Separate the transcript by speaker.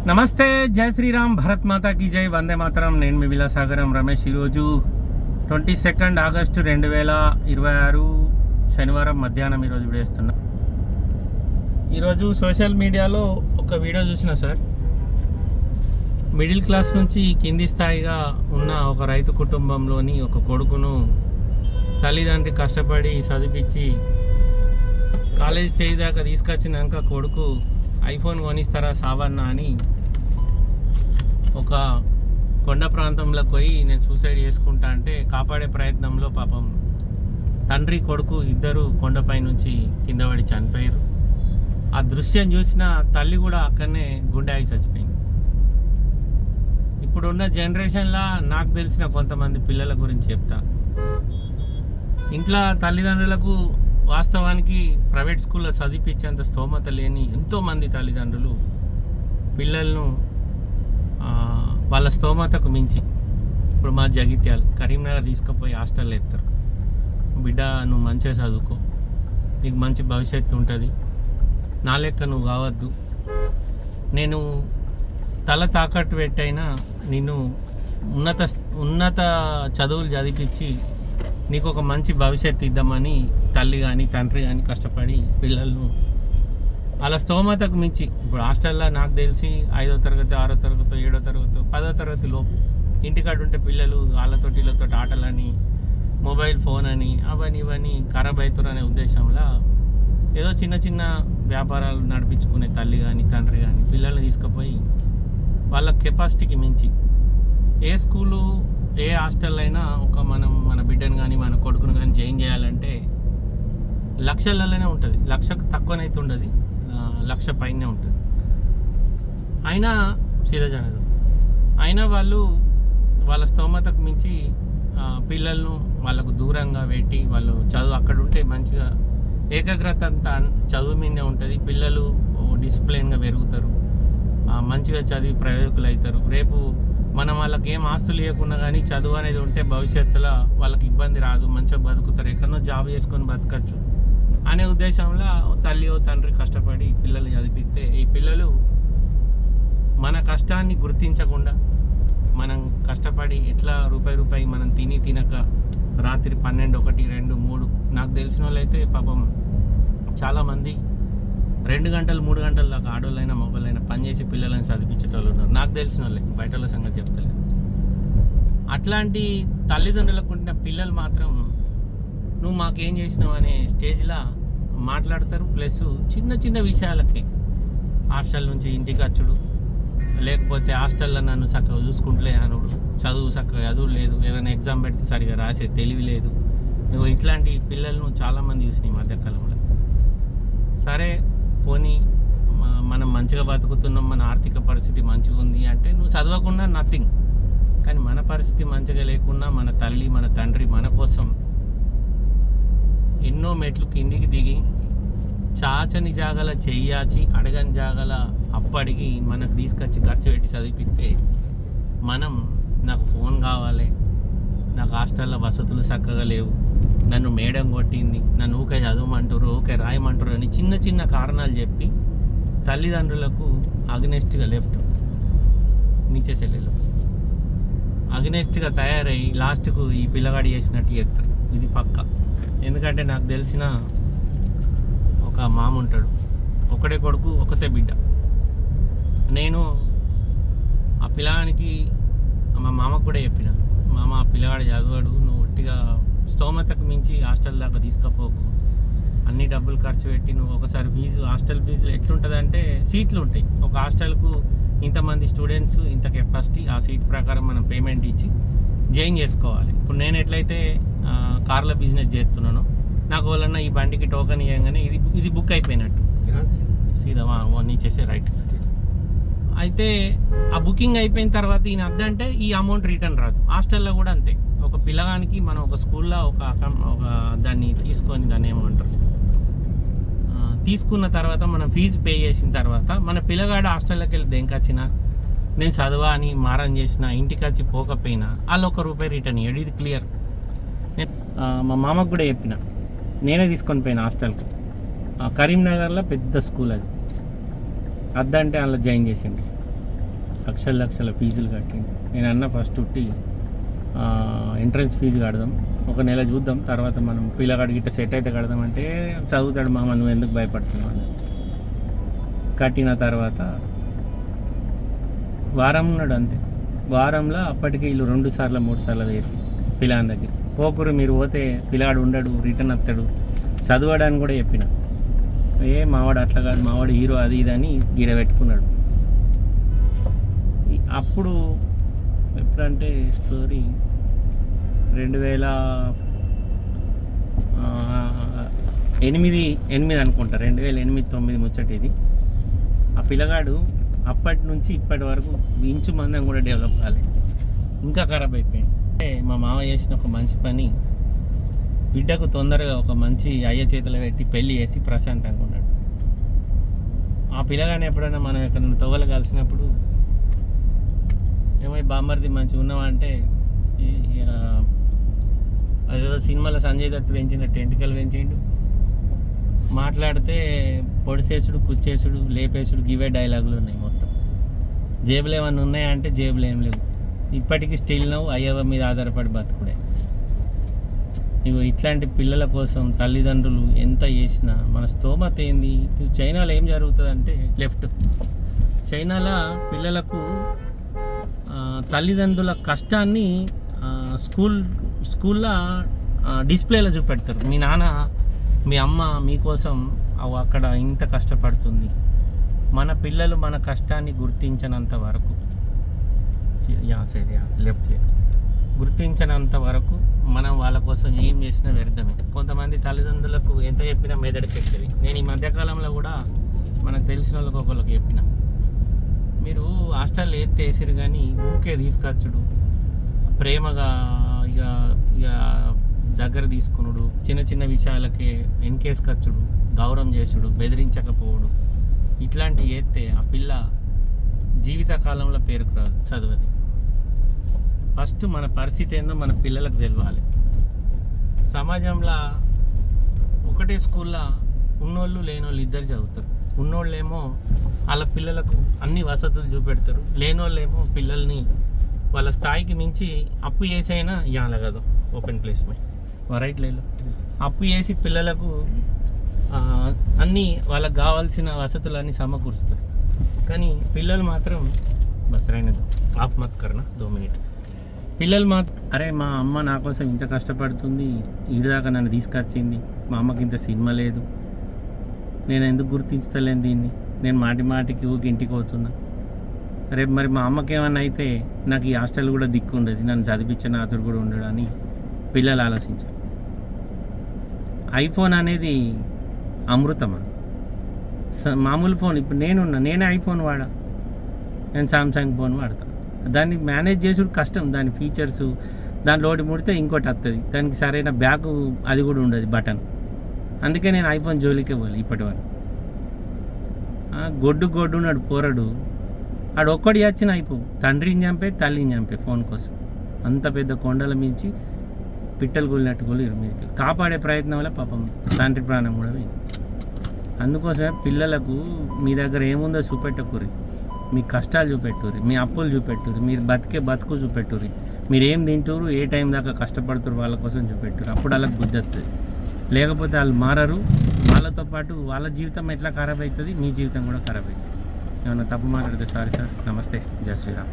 Speaker 1: నమస్తే, జై శ్రీరామ్, భరత్ మాతా की జై, వందే మాతరం. నేను మీ విలాసాగరం రమేష్. ఈరోజు 22 ఆగస్టు 2026 శనివారం మధ్యాహ్నం ఈరోజు వేస్తున్నా. ఈరోజు సోషల్ మీడియాలో ఒక వీడియో చూసిన సార్. మిడిల్ క్లాస్ నుంచి కింది స్థాయిగా ఉన్న ఒక రైతు కుటుంబంలోని ఒక కొడుకును తల్లిదండ్రి కష్టపడి చదివించి కాలేజ్ స్టేజ్ దాకా తీసుకొచ్చినాక కొడుకు ఐఫోన్ కొనిస్తారా సావన్నా అని ఒక కొండ ప్రాంతంలోకి పోయి నేను సూసైడ్ చేసుకుంటా అంటే కాపాడే ప్రయత్నంలో పాపం తండ్రి కొడుకు ఇద్దరు కొండపై నుంచి కింద పడి చనిపోయారు. ఆ దృశ్యం చూసిన తల్లి కూడా అక్కడనే గుండె ఆగి చచ్చిపోయింది. ఇప్పుడున్న జనరేషన్లో నాకు తెలిసిన కొంతమంది పిల్లల గురించి చెప్తా. ఇంట్లో తల్లిదండ్రులకు వాస్తవానికి ప్రైవేట్ స్కూల్లో చదివించేంత స్తోమత లేని ఎంతోమంది తల్లిదండ్రులు పిల్లలను వాళ్ళ స్తోమతకు మించి ఇప్పుడు మా జగిత్యాల కరీంనగర్ తీసుకుపోయి హాస్టల్లో ఎత్తారు. బిడ్డ, నువ్వు మంచిగా చదువుకో, నీకు మంచి భవిష్యత్తు ఉంటుంది, నా లెక్క నువ్వు కావద్దు, నేను తల తాకట్టు పెట్టైనా నిన్ను ఉన్నత చదువులు చదివించి నీకు ఒక మంచి భవిష్యత్తు ఇద్దామని తల్లి కానీ తండ్రి కానీ కష్టపడి పిల్లలను వాళ్ళ స్తోమతకు మించి ఇప్పుడు హాస్టల్లో నాకు తెలిసి 5వ తరగతి 6వ తరగతి 7వ తరగతి 10వ తరగతి లోపు ఇంటికాడ ఉంటే పిల్లలు వాళ్ళతోటి వీళ్ళతో ఆటలని మొబైల్ ఫోన్ అని అవన్నీ ఖరాబ్ అవుతారు అనే ఉద్దేశంలో ఏదో చిన్న చిన్న వ్యాపారాలు నడిపించుకునే తల్లి కానీ తండ్రి కానీ పిల్లల్ని తీసుకుపోయి వాళ్ళ కెపాసిటీకి మించి ఏ స్కూలు ఏ హాస్టల్ అయినా మన బిడ్డను కానీ మన కొడుకును కానీ జాయిన్ చేయాలంటే లక్షలలోనే ఉంటుంది. లక్షకు తక్కువనైతే ఉండదు, 1,00,000 పైనే ఉంటుంది. అయినా సిరజనరు అయినా వాళ్ళ స్తోమతకు మించి పిల్లలను వాళ్ళకు దూరంగా పెట్టి వాళ్ళు చదువు అక్కడ ఉంటే మంచిగా ఏకాగ్రత అంతా చదువు మీదే ఉంటుంది. పిల్లలు డిసిప్లిన్గా పెరుగుతారు, మంచిగా చదివి ప్రయోజకులు అవుతారు. రేపు మనం వాళ్ళకి ఏం ఆస్తులు లేకుండా కానీ చదువు అనేది ఉంటే భవిష్యత్తులో వాళ్ళకి ఇబ్బంది రాదు, మంచిగా బతుకుతారు, ఎక్కడో జాబ్ చేసుకొని బతకచ్చు అనే ఉద్దేశంలో తల్లి తండ్రి కష్టపడి పిల్లలు చదివిస్తే ఈ పిల్లలు మన కష్టాన్ని గుర్తించకుండా మనం కష్టపడి ఎట్లా రూపాయి మనం తినక రాత్రి 12, 1, 2, 3 నాకు తెలిసిన వాళ్ళు అయితే పాపం చాలామంది 2 గంటలు 3 గంటల దాకా ఆడోళ్ళైనా మొబైలైనా పనిచేసి పిల్లలని చదివించేటోళ్ళు ఉన్నారు. నాకు తెలిసిన వాళ్ళే, బయట వాళ్ళ సంగతి చెప్తలేదు. అట్లాంటి తల్లిదండ్రులకు ఉంటున్న పిల్లలు మాత్రం నువ్వు మాకేం చేసినావు అనే స్టేజ్లో మాట్లాడతారు. ప్లస్ చిన్న చిన్న విషయాలకి హాస్టల్ నుంచి ఇంటికి వచ్చుడు, లేకపోతే హాస్టల్లో నన్ను చక్కగా చూసుకుంటలే అనుడు, చదువు లేదు, ఏదైనా ఎగ్జామ్ పెడితే సరిగా రాసే తెలివి లేదు. నువ్వు ఇట్లాంటి పిల్లలను చాలామంది చూసినాయి మధ్యకాలంలో. సరే పోనీ మనం మంచిగా బతుకుతున్నాం, మన ఆర్థిక పరిస్థితి మంచిగా ఉంది అంటే నువ్వు చదవకుండా నథింగ్. కానీ మన పరిస్థితి మంచిగా లేకున్నా మన తల్లి మన తండ్రి మన కోసం ఎన్నో మెట్లు కిందికి దిగి చాచని జాగల చెయ్యాచి అడగని జాగల అప్పడిగి మనకు తీసుకొచ్చి ఖర్చు పెట్టి చదివిస్తే మనం నాకు ఫోన్ కావాలి, నాకు హాస్టల్లో వసతులు చక్కగా లేవు, నన్ను మేడం కొట్టింది, నన్ను ఊకే చదవమంటారు, ఊకే రాయమంటారు అని చిన్న చిన్న కారణాలు చెప్పి తల్లిదండ్రులకు అగ్నెస్ట్గా లెఫ్ట్ నీచే సెల్లెలు అగ్నెస్ట్గా తయారై లాస్ట్కు ఈ పిల్లగాడి చేసినట్టు చేస్తారు. ఇది పక్క. ఎందుకంటే నాకు తెలిసిన ఒక మామ ఉంటాడు, ఒకడే కొడుకు ఒకతే బిడ్డ. నేను ఆ పిల్లగానికి మా మామకు కూడా చెప్పిన, మామ ఆ పిల్లగాడు చదివాడు, నువ్వు ఒట్టిగా స్తోమతకు మించి హాస్టల్ దాకా తీసుకపోకు, అన్ని డబ్బులు ఖర్చు పెట్టి నువ్వు ఒకసారి హాస్టల్ ఫీజులు ఎట్లుంటుందంటే సీట్లు ఉంటాయి. ఒక హాస్టల్కు ఇంతమంది స్టూడెంట్స్, ఇంత కెపాసిటీ, ఆ సీట్ ప్రకారం మనం పేమెంట్ ఇచ్చి జాయిన్ చేసుకోవాలి. ఇప్పుడు నేను ఎట్లయితే కార్ల బిజినెస్ చేస్తున్నానో నాకు వాళ్ళన్నా ఈ బండికి టోకెన్ ఇవ్వగానే ఇది బుక్ అయిపోయినట్టు సీదా వన్ ఇచ్చేసే రైట్. అయితే ఆ బుకింగ్ అయిపోయిన తర్వాత ఈయన అద్దంటే ఈ అమౌంట్ రిటర్న్ రాదు. హాస్టల్లో కూడా అంతే. ఒక పిల్లగానికి మనం ఒక స్కూల్లో ఒక దాన్ని తీసుకొని దాన్ని ఏమంటారు తీసుకున్న తర్వాత మనం ఫీజు పే చేసిన తర్వాత మన పిల్లగాడు హాస్టల్లోకి వెళ్ళి దేనికొచ్చినా నేను చదవా అని మారం చేసిన ఇంటికి వచ్చి పోకపోయినా వాళ్ళు ₹1 రిటర్న్ ఇవ్వడు. ఇది క్లియర్. నేను మా మామకు కూడా చెప్పిన, నేనే తీసుకొని పోయిన హాస్టల్కి. కరీంనగర్లో పెద్ద స్కూల్ అది, అద్దంటే అందులో జాయిన్ చేసిండు. లక్షల లక్షల ఫీజులు కట్టిండు. నేను అన్న ఫస్ట్ ఉట్టి ఎంట్రన్స్ ఫీజు కడదాం, ఒక నెల చూద్దాం, తర్వాత మనం పిల్లగాడికి ఇట్లా సెట్ అయితే కడదాం అంటే చదువుతాడు మామ, నువ్వు ఎందుకు భయపడుతున్నావు అని. కట్టిన తర్వాత వారం ఉన్నాడు అంతే. వారంలో అప్పటికి వీళ్ళు 2 సార్లు 3 సార్లు వేరు పిల్లగాని దగ్గర. పోకురు మీరు పోతే పిల్లగాడు ఉండడు, రిటర్న్ వస్తాడు, చదవడానికి కూడా చెప్పిన. మావాడు అట్లా కాదు, మావాడు హీరో అది ఇది అని గీడ పెట్టుకున్నాడు. అప్పుడు ఎప్పుడంటే స్టోరీ 2008 అనుకుంటా, 2008-9 ముచ్చట ఇది. ఆ పిల్లగాడు అప్పటి నుంచి ఇప్పటి వరకు ఇంచు మందం కూడా డెవలప్ కాలేదు, ఇంకా ఖరాబ్ అయిపోయింది. అంటే మా మామ చేసిన ఒక మంచి పని, బిడ్డకు తొందరగా ఒక మంచి అయ్య చేతిలో పెట్టి పెళ్ళి చేసి ప్రశాంతంగా ఉన్నాడు. ఆ పిల్లగాని ఎప్పుడైనా మనం ఎక్కడైనా తవ్వలు కలిసినప్పుడు ఏమై బామ్మర్ది మంచిగా ఉన్నావా అంటే, అదేదో సినిమాలో సంజయ్ దత్ పెంచిన టెంటికలు పెంచిండు, మాట్లాడితే పొడిసేసుడు, కుచ్చేసుడు, లేపేసుడు, ఇవే డైలాగులు ఉన్నాయి మొత్తం. జేబులు ఏమన్నా ఉన్నాయా అంటే జేబులు ఏం లేవు. ఇప్పటికీ స్టిల్ నవ్వు అయ్యవ మీద ఆధారపడి బతుకుడే. ఇగో ఇట్లాంటి పిల్లల కోసం తల్లిదండ్రులు ఎంత చేసినా మన స్తోమత ఏంది. చైనాలో ఏం జరుగుతుందంటే చైనాలో పిల్లలకు తల్లిదండ్రుల కష్టాన్ని స్కూల్లో డిస్ప్లేలో చూపెడతారు. మీ నాన్న మీ అమ్మ మీకోసం అక్కడ ఇంత కష్టపడుతుంది. మన పిల్లలు మన కష్టాన్ని గుర్తించినంత వరకు గుర్తించినంత వరకు మనం వాళ్ళ కోసం ఏం చేసినా వ్యర్థమే. కొంతమంది తల్లిదండ్రులకు ఎంత చెప్పినా మెదడుకెక్కది. నేను ఈ మధ్యకాలంలో కూడా మనకు తెలిసిన వాళ్ళకి ఒకళ్ళకి చెప్పిన, మీరు హాస్టల్ వేసిరు కానీ ఊకే తీసుకొచ్చుడు, ప్రేమగా ఇక ఇక దగ్గర తీసుకునుడు, చిన్న చిన్న విషయాలకి వెనకేసుకొచ్చుడు, గౌరవం చేసుడు, బెదిరించకపోవడు, ఇట్లాంటివి చేస్తే ఆ పిల్ల జీవితకాలంలో పేరుకు రాదు, చదవది. ఫస్ట్ మన పరిస్థితి ఏందో మన పిల్లలకు తెలియాలి. సమాజంలో ఒకటే స్కూల్లో ఉన్నోళ్ళు లేనోళ్ళు ఇద్దరు చదువుతారు. ఉన్నోళ్ళేమో వాళ్ళ పిల్లలకు అన్ని వసతులు చూపెడతారు, లేనోళ్ళేమో పిల్లల్ని వాళ్ళ స్థాయికి మించి అప్పు చేసైనా ఇవ్వాలి కదా, ఓపెన్ ప్లేస్మెంట్ రైట్ లేదు, అప్పు చేసి పిల్లలకు అన్నీ వాళ్ళకి కావాల్సిన వసతులన్నీ సమకూరుస్తారు. కానీ పిల్లలు మాత్రం బస్ రైనది ఆప్ మత్ కర్నా 2 మినిట్. పిల్లలు మాత్రం అరే మా అమ్మ నా కోసం ఇంత కష్టపడుతుంది, ఈడిదాకా నన్ను తీసుకొచ్చింది, మా అమ్మకి ఇంత సినిమా లేదు, నేను ఎందుకు గుర్తించలేను దీన్ని, నేను మాటి మాటికి ఊకి ఇంటికి పోతున్నా, రేపు మరి మా అమ్మకి ఏమన్నా అయితే నాకు ఈ హాస్టల్ కూడా దిక్కు ఉండదు, నన్ను చదివించిన అతడు కూడా ఉండడు అని పిల్లలు ఆలోచించారు. ఐఫోన్ అనేది అమృతమా? మామూలు ఫోన్. ఇప్పుడు నేనే ఐఫోన్ వాడా, నేను సామ్సంగ్ ఫోన్ వాడతా. దాన్ని మేనేజ్ చేసుడు కష్టం. దాని ఫీచర్సు దాంట్లో ఒకటి ముడితే ఇంకోటి వస్తుంది, దానికి సరైన బ్యాక్ అది కూడా ఉండదు బటన్. అందుకే నేను ఐఫోన్ జోలికే పోలే ఇప్పటి వరకు. గొడ్డు ఉన్నాడు పోరడు, ఆడు ఒక్కడి వచ్చిన అయిపోవు, తండ్రిని చంపే తల్లిని చంపే ఫోన్ కోసం. అంత పెద్ద కొండల మించి పిట్టలు కూలినట్టు కూలి మీదకి కాపాడే ప్రయత్నం వల్ల పాపం తండ్రి ప్రాణం కూడా పోయింది. అందుకోసమే పిల్లలకు మీ దగ్గర ఏముందో చూపెట్టకూరి, మీ కష్టాలు చూపెట్టుర్రి, మీ అప్పులు చూపెట్టుర్రి, మీరు బతుకు చూపెట్టుర్రి, మీరు ఏం తింటారు, ఏ టైం దాకా కష్టపడుతురు వాళ్ళ కోసం చూపెట్టుర్రి. అప్పుడు వాళ్ళకి బుద్ధి వస్తుంది. లేకపోతే వాళ్ళు మారరు. వాళ్ళతో పాటు వాళ్ళ జీవితం ఎట్లా ఖరాబ్ అవుతుంది, మీ జీవితం కూడా ఖరాబ్ అవుతుంది. ఏమన్నా తప్పు మాట్లాడితే సారీ సార్. నమస్తే, జై శ్రీరామ్.